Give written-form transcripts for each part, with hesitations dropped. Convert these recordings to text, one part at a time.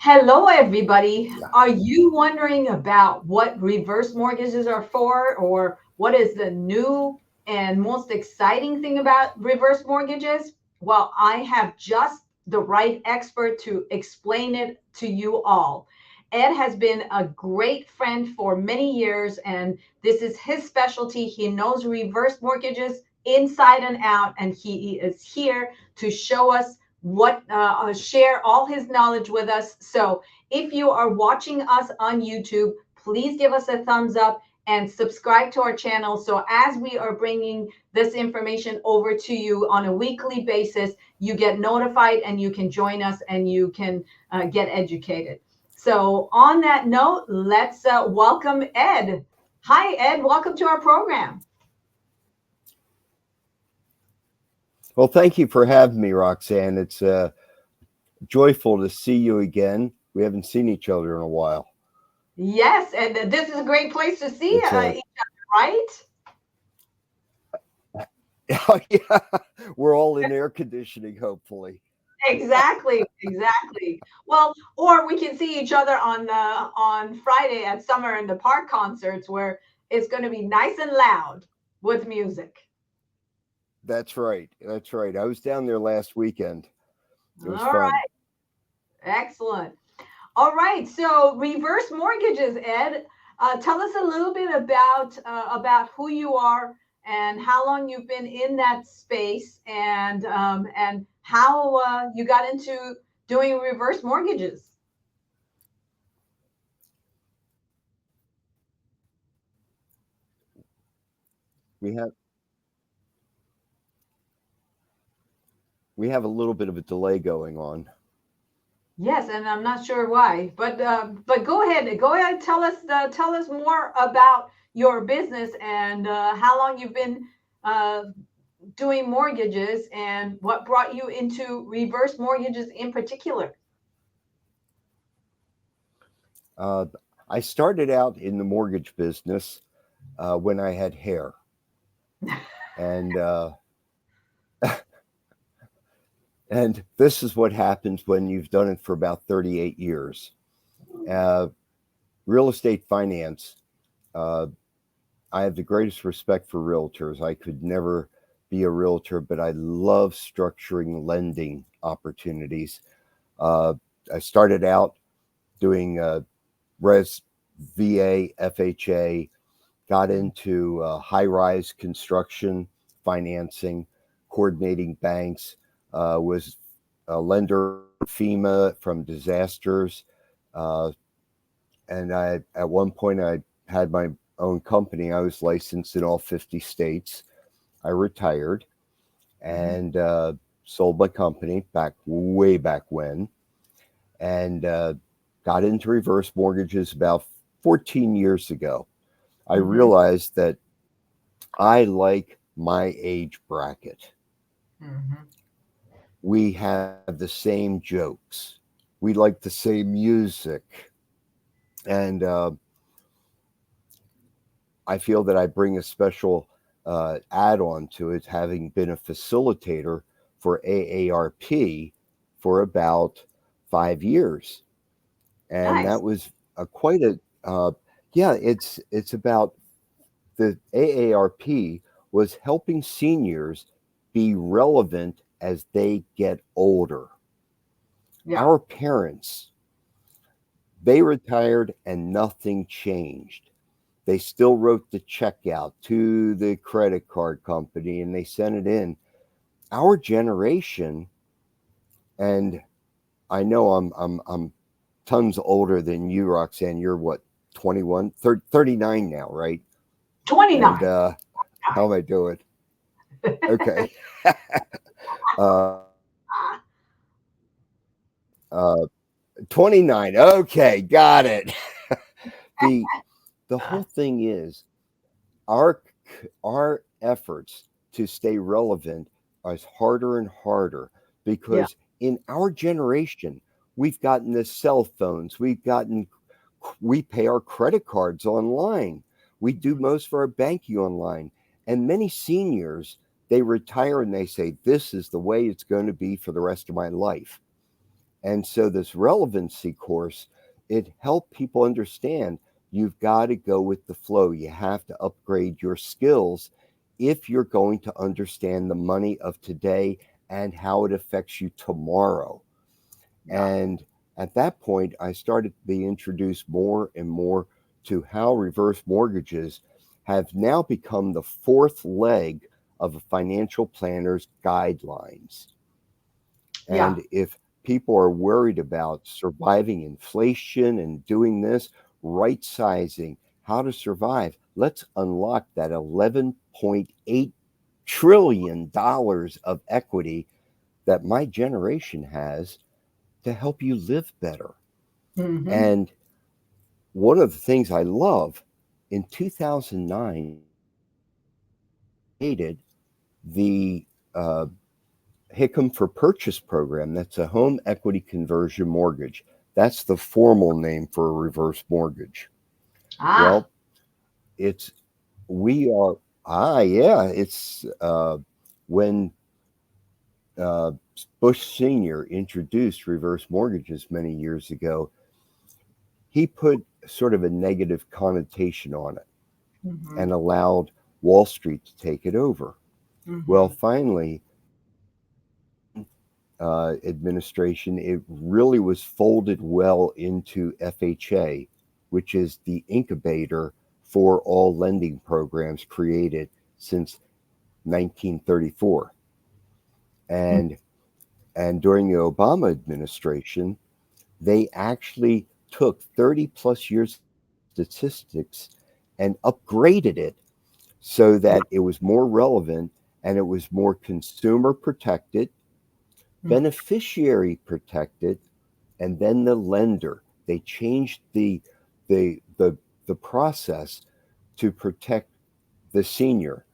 Hello, everybody. Yeah. Are you wondering about what reverse mortgages are for, or what is the new and most exciting thing about reverse mortgages? Well, I have just the right expert to explain it to you all. Ed has been a great friend for many years, and this is his specialty. He knows reverse mortgages inside and out, and he is here to show us share all his knowledge with us. So if you are watching us on YouTube, please give us a thumbs up and subscribe to our channel. So as we are bringing this information over to you on a weekly basis, you get notified and you can join us and you can get educated. So on that note, let's welcome Ed. Hi, Ed. Welcome to our program. Well, thank you for having me, Roxanne. It's joyful to see you again. We haven't seen each other in a while. Yes, and this is a great place to see It's a each other, right? yeah, we're all in air conditioning, hopefully. Exactly, exactly. Well, or we can see each other on Friday at Summer in the Park concerts where it's going to be nice and loud with music. That's right. That's right. I was down there last weekend. It was All fun. right, excellent. All right, so reverse mortgages, Ed. Tell us a little bit about who you are and how long you've been in that space, and how you got into doing reverse mortgages. We have we have a little bit of a delay going on. Yes, and I'm not sure why, but go ahead. Go ahead. Tell us more about your business and how long you've been uh, doing mortgages and what brought you into reverse mortgages in particular. Uh, I started out in the mortgage business when I had hair, and and this is what happens when you've done it for about 38 years. Uh, Real estate finance. Uh, I have the greatest respect for realtors. I could never be a realtor, but I love structuring lending opportunities. Uh, I started out doing res, VA, FHA, got into high rise construction financing, coordinating banks, was a lender FEMA from disasters. Uh, and at one point, I had my own company. I was licensed in all 50 states. I retired Mhm. and sold my company back way back when, and got into reverse mortgages about 14 years ago. I Mhm. realized that I like my age bracket. Mhm. We have the same jokes. We like the same music. And I feel that I bring a special add on to it, having been a facilitator for AARP for about 5 years. And Nice. that was quite a, yeah, it's about the AARP was helping seniors be relevant as they get older. Yeah. Our parents, they retired and nothing changed. They still wrote the check out to the credit card company and they sent it in. Our generation, and I know I'm tons older than you, Roxanne. You're what, 21, 30, 39 now, right? And 29. how am I doing? Okay. uh, uh, 29. Okay, got it. the the whole thing is our our efforts to stay relevant is harder and harder Yeah. because in our generation we've gotten the cell phones, we pay our credit cards online, we do most of our banking online, and many seniors, they retire and they say this is the way it's going to be for the rest of my life. And so this relevancy course, it helped people understand you've got to go with the flow. You have to upgrade your skills if you're going to understand the money of today and how it affects you tomorrow. Yeah. And at that point, I started to be introduced more and more to how reverse mortgages have now become the fourth leg of a financial planner's guidelines. Yeah. And if people are worried about surviving inflation and doing this, right sizing, how to survive, let's unlock that $11.8 trillion of equity that my generation has to help you live better. Mm-hmm. And one of the things I love, in 2009, created the HICM for Purchase program. That's a home equity conversion mortgage. That's the formal name for a reverse mortgage. Ah, Well, it's we are yeah. It's when uh, Bush Senior introduced reverse mortgages many years ago. He put sort of a negative connotation on it mm-hmm. and allowed Wall Street to take it over. Well, Mm-hmm. finally, administration, it really was folded well into FHA, which is the incubator for all lending programs created since 1934. And and during the Obama administration, they actually took 30 plus years of statistics and upgraded it so Yeah. that it was more relevant and it was more consumer protected, Mm. beneficiary protected, and then the lender. They changed the the the process to protect the senior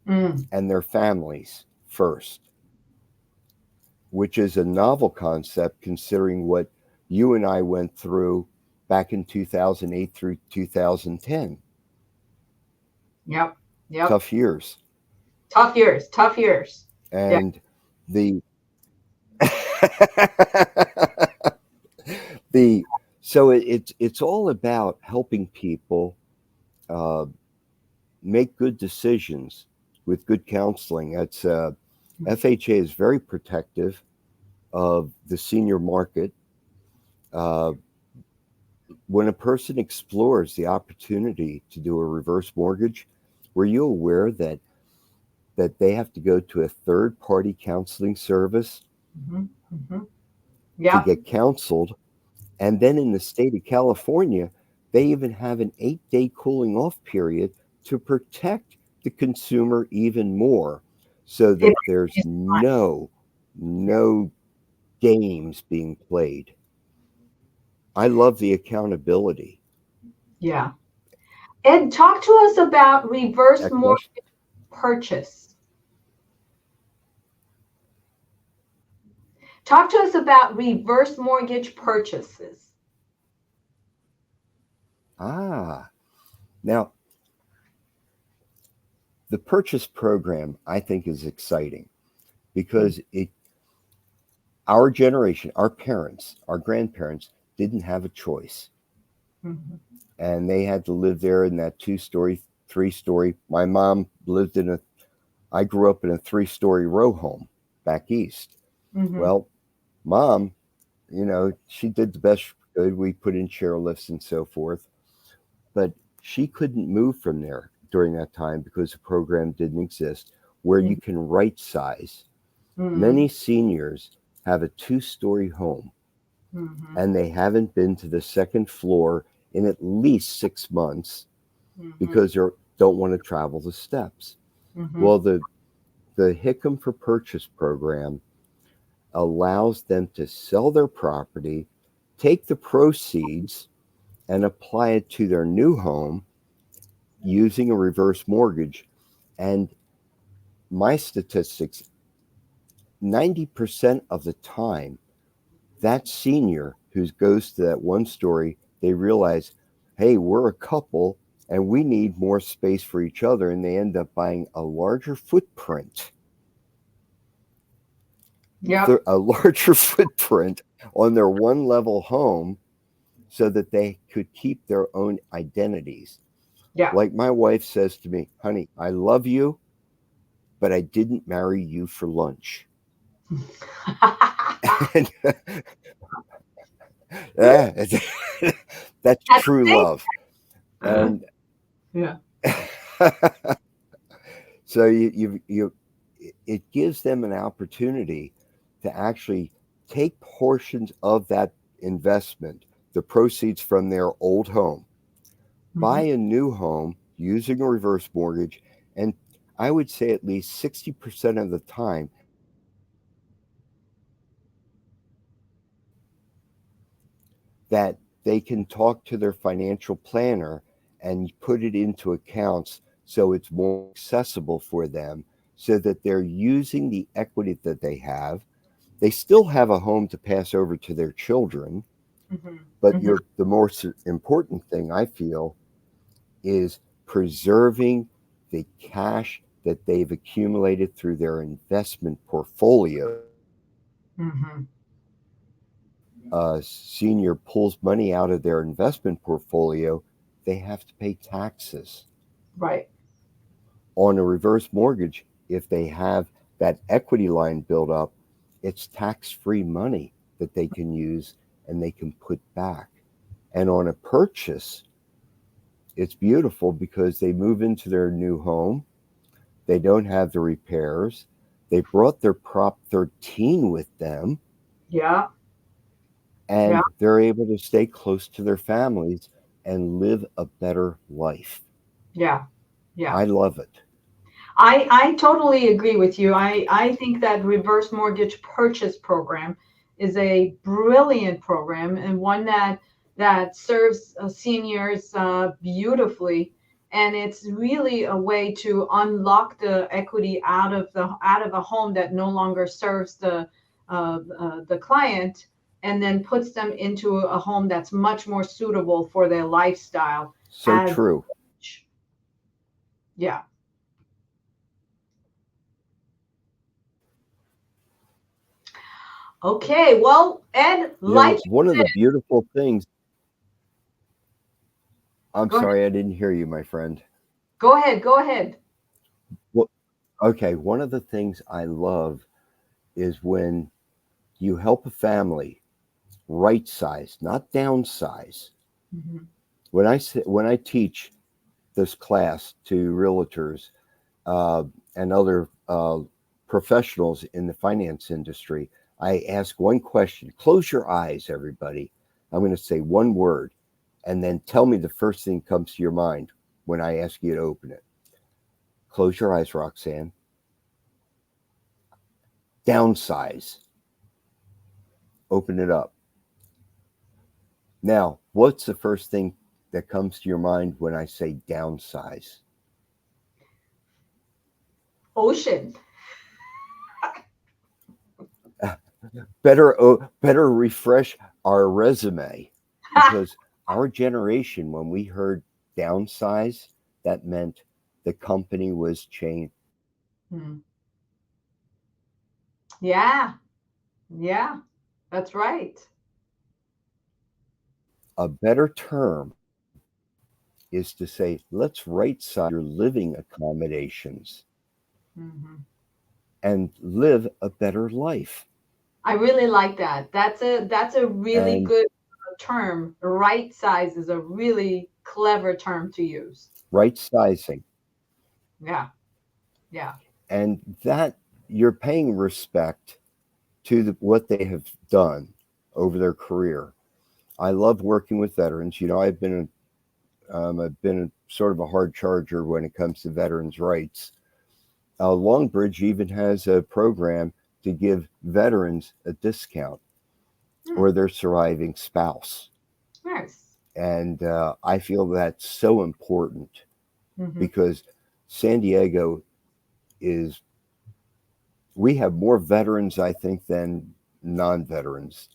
Mm. and their families first, which is a novel concept considering what you and I went through back in 2008 through 2010. Yep. Yep. Tough years. Tough years. Tough years. Yeah. And the the so it's all about helping people uh, make good decisions with good counseling. That's FHA is very protective of the senior market. Uh, when a person explores the opportunity to do a reverse mortgage, were you aware that they have to go to a third party counseling service Mm-hmm. Mm-hmm. to Yep. get counseled? And then in the state of California, they even have an 8-day cooling off period to protect the consumer even more so It that there's is fun. Yeah. no games being played. I love the accountability. Yeah. Ed, talk to us about reverse That question. mortgage purchase. Talk to us about reverse mortgage purchases. Ah, now the purchase program I think is exciting because it our generation, our parents, our grandparents didn't have a choice. Mm-hmm. And they had to live there in that 2-story, 3-story. My mom lived in I grew up in a 3-story row home back east. Mm-hmm. Well, mom, she did the best she could. We put in chairlifts and so forth, but she couldn't move from there during that time because the program didn't exist where you can right size. Mm-hmm. Many seniors have a 2-story home Mm-hmm. and they haven't been to the second floor in at least 6 months Mm-hmm. because they don't want to travel the steps. Mm-hmm. Well, the HICM for Purchase program allows them to sell their property, take the proceeds, and apply it to their new home using a reverse mortgage. And my statistics, 90% of the time, that senior who goes to that 1-story, they realize, hey, we're a couple and we need more space for each other. And they end up buying a larger footprint. Yep. a larger footprint on their one level home so that they could keep their own identities. Yeah. Like my wife says to me, honey, I love you, but I didn't marry you for lunch. And yeah, that's That's true it. love. And Yeah. so it gives them an opportunity to actually take portions of that investment, the proceeds from their old home, buy Mhm. a new home using a reverse mortgage, and I would say at least 60% of the time that they can talk to their financial planner and put it into accounts so it's more accessible for them so that they're using the equity that they have. They still have a home to pass over to their children, Mhm. but Mhm. the more important thing I feel is preserving the cash that they've accumulated through their investment portfolio. Mhm. Senior pulls money out of their investment portfolio, they have to pay taxes. Right. On a reverse mortgage, if they have that equity line built up, it's tax free money that they can use and they can put back. And on a purchase, it's beautiful because they move into their new home. They don't have the repairs. They brought their Prop 13 with them Yeah. Yeah. and they're able to stay close to their families and live a better life. Yeah. Yeah. I love it. I totally agree with you. I think that reverse mortgage purchase program is a brilliant program and one that serves seniors beautifully. And it's really a way to unlock the equity out of a home that no longer serves the client, and then puts them into a home that's much more suitable for their lifestyle. So As true. yeah. Okay, well, Ed, You know, like you one of the said, beautiful things, I'm go ahead, sorry I didn't hear you, my friend. go ahead, go ahead. Well, okay, one of the things I love is when you help a family right size, not downsize. Mhm. When I teach this class to realtors uh, and other professionals in the finance industry, I ask one question. Close your eyes, everybody. I'm going to say one word, and then tell me the first thing that comes to your mind when I ask you to open it. Close your eyes, Roxanne. Downsize. Open it up. Now, what's the first thing that comes to your mind when I say downsize? Ocean. Better refresh our resume because our generation, when we heard downsize, that meant the company was changed. Hmm. Yeah, yeah, that's right. A better term is to say, let's right size your living accommodations Hmm. and live a better life. I really like that. That's a really And good term. Right size is a really clever term to use. right sizing. Yeah, yeah. And that you're paying respect to what they have done over their career. I love working with veterans. You know, I've been sort of a hard charger when it comes to veterans' rights. Longbridge even has a program to give veterans a discount Hmm. or their surviving spouse. Nice. And I feel that's so important Hmm. because San Diego is, we have more veterans, I think, than non veterans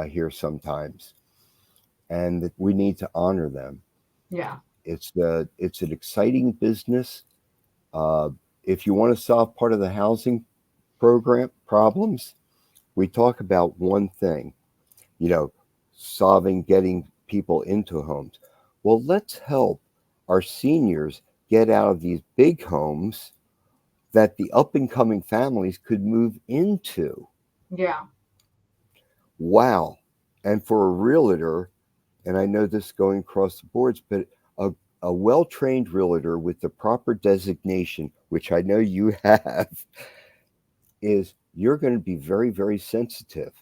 here sometimes. And we need to honor them. Yeah. It's an exciting business. Uh, if you want to solve part of the housing program problems, we talk about one thing, you know, getting people into homes. Well, let's help our seniors get out of these big homes that the up and coming families could move into. Yeah. Wow. And for a realtor, and I know this going across the boards, but a, a well trained realtor with the proper designation, which I know you have, is you're going to be very, very sensitive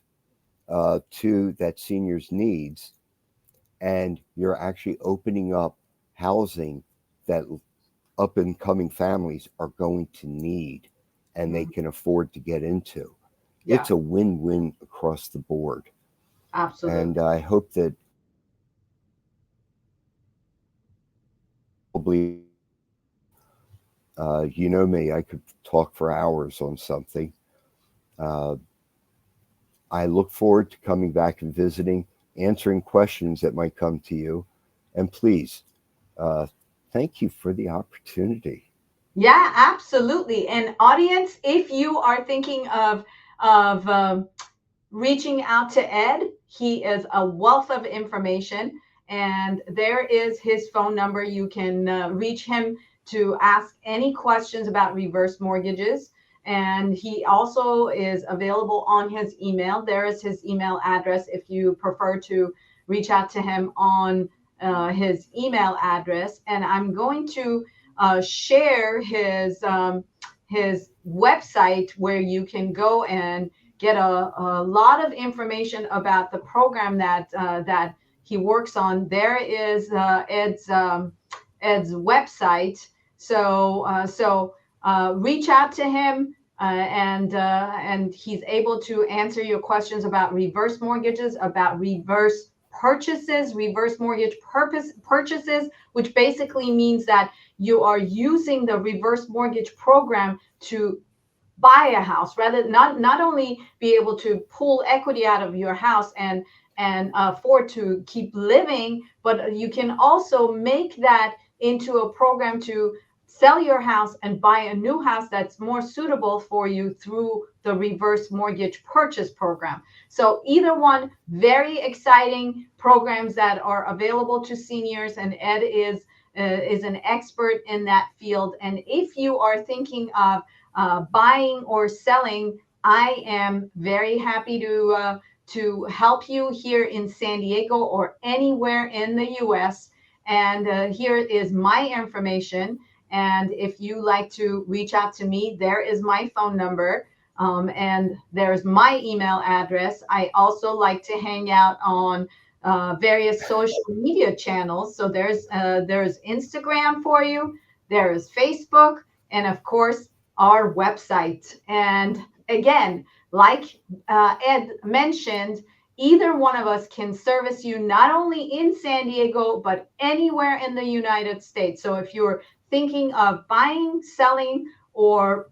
to that senior's needs. And you're actually opening up housing that up and coming families are going to need and they Mhm. can afford to get into. Yeah, It's a win win across the board. And absolutely. I hope that probably, you know me, I could talk for hours on something. Uh, I look forward to coming back and visiting, answering questions that might come to you. And please, uh, thank you for the opportunity. Yeah, absolutely. And audience, if you are thinking of reaching out to Ed, he is a wealth of information, and there is his phone number. You can reach him to ask any questions about reverse mortgages. And he also is available on his email. There is his email address if you prefer to reach out to him on his email address. And I'm going to share his website where you can go and get a lot of information about the program that he works on. There is Ed's website. So reach out to him. And he's able to answer your questions about reverse mortgages, about reverse mortgage purchases, which basically means that you are using the reverse mortgage program to buy a house, rather not only be able to pull equity out of your house and afford to keep living, but you can also make that into a program to sell your house and buy a new house that's more suitable for you through the reverse mortgage purchase program. So either one, very exciting programs that are available to seniors, and Ed is an expert in that field. And if you are thinking of buying or selling, I am very happy to help you here in San Diego or anywhere in the U.S. And here is my information. And if you like to reach out to me, there is my phone number. And there's my email address. I also like to hang out on various social media channels. So there's Instagram for you, there is Facebook, and of course our website. And again, like Ed mentioned, either one of us can service you not only in San Diego, but anywhere in the United States. So if you're thinking of buying, selling, or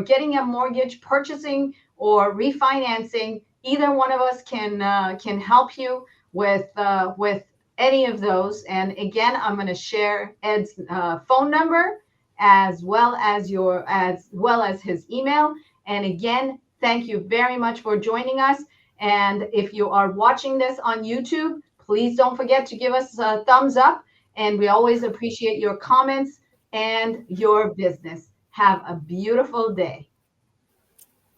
getting a mortgage, purchasing, or refinancing, either one of us can help you with any of those. And again, I'm going to share Ed's phone number as well as his email. And again, thank you very much for joining us. And if you are watching this on YouTube, please don't forget to give us a thumbs up. And we always appreciate your comments and your business. Have a beautiful day.